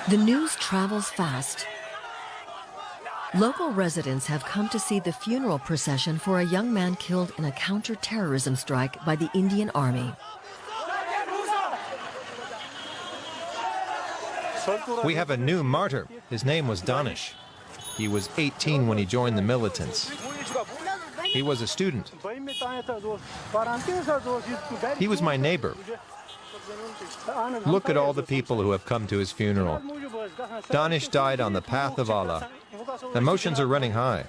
The news travels fast. Local residents have come to see the funeral procession for a young man killed in a counter-terrorism strike by the Indian Army. We have a new martyr. His name was Danish. He was 18 when he joined the militants. He was a student. He was my neighbor. Look at all the people who have come to his funeral. Danish died on the path of Allah. Emotions are running high.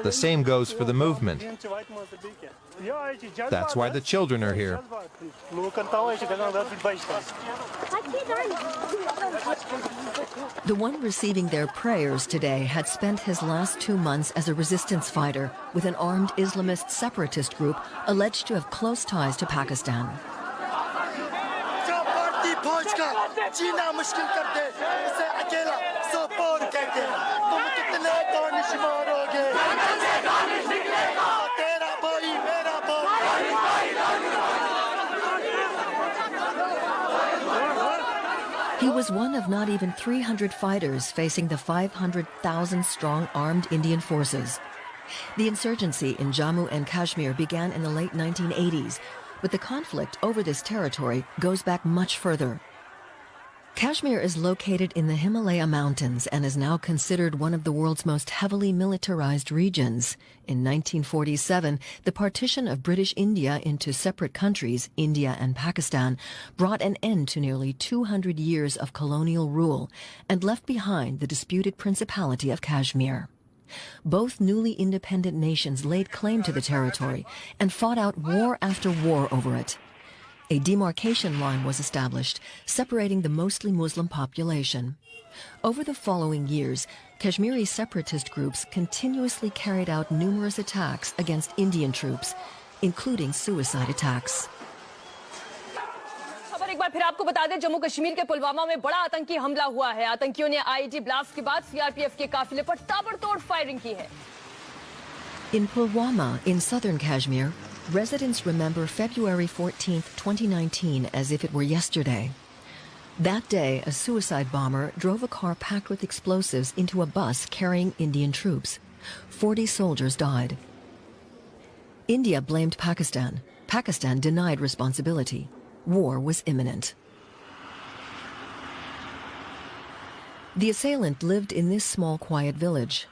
The same goes for the movement. That's why the children are here. The one receiving their prayers today had spent his last 2 months as a resistance fighter with an armed Islamist separatist group alleged to have close ties to Pakistan. He was one of not even 300 fighters facing the 500,000-strong armed Indian forces. The insurgency in Jammu and Kashmir began in the late 1980s, but the conflict over this territory goes back much further. Kashmir is located in the Himalaya Mountains and is now considered one of the world's most heavily militarized regions. In 1947, the partition of British India into separate countries, India and Pakistan, brought an end to nearly 200 years of colonial rule and left behind the disputed Principality of Kashmir. Both newly independent nations laid claim to the territory and fought out war after war over it. A demarcation line was established, separating the mostly Muslim population. Over the following years, Kashmiri separatist groups continuously carried out numerous attacks against Indian troops, including suicide attacks. खबर एक बार फिर आपको बता दें, जम्मू कश्मीर के पुलवामा में बड़ा आतंकी हमला हुआ है। आतंकियों ने आईईडी ब्लास्ट के बाद सीआरपीएफ के काफिले पर ताबड़तोड़ फायरिंग की है। In Pulwama, in southern Kashmir, residents remember February 14, 2019 as if it were yesterday. That day, a suicide bomber drove a car packed with explosives into a bus carrying Indian troops. 40 soldiers died. India blamed Pakistan. Pakistan denied responsibility. War was imminent. The assailant lived in this small, quiet village.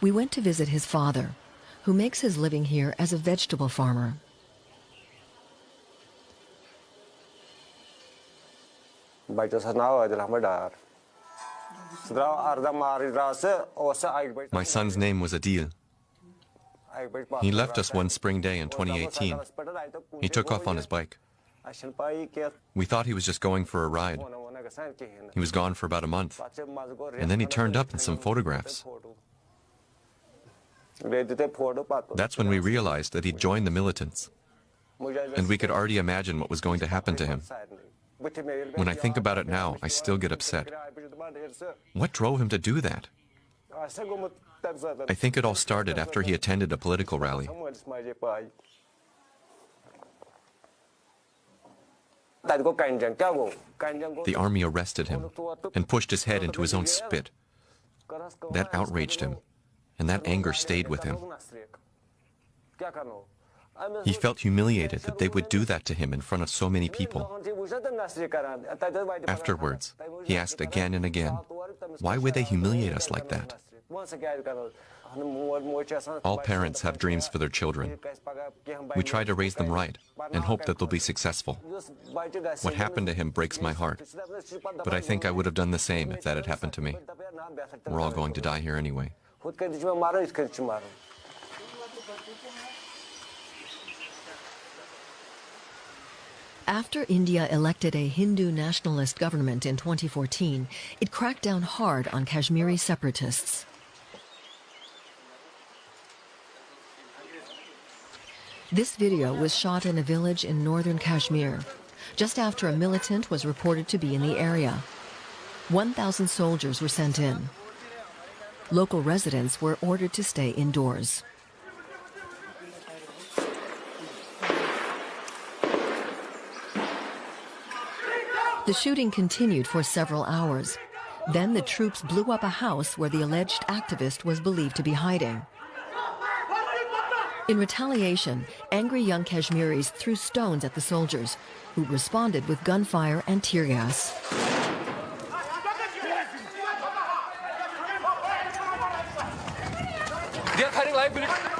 We went to visit his father, who makes his living here as a vegetable farmer. My son's name was Adil. He left us one spring day in 2018. He took off on his bike. We thought he was just going for a ride. He was gone for about a month, and then he turned up in some photographs. That's when we realized that he'd joined the militants, and we could already imagine what was going to happen to him. When I think about it now, I still get upset. What drove him to do that? I think it all started after he attended a political rally. The army arrested him and pushed his head into his own spit. That outraged him, and that anger stayed with him. He felt humiliated that they would do that to him in front of so many people. Afterwards, he asked again and again, why would they humiliate us like that? All parents have dreams for their children. We try to raise them right and hope that they'll be successful. What happened to him breaks my heart, but I think I would have done the same if that had happened to me. We're all going to die here anyway. After India elected a Hindu nationalist government in 2014, it cracked down hard on Kashmiri separatists. This video was shot in a village in northern Kashmir, just after a militant was reported to be in the area. 1,000 soldiers were sent in. Local residents were ordered to stay indoors. The shooting continued for several hours. Then the troops blew up a house where the alleged activist was believed to be hiding. In retaliation, angry young Kashmiris threw stones at the soldiers, who responded with gunfire and tear gas. They are firing live bullets.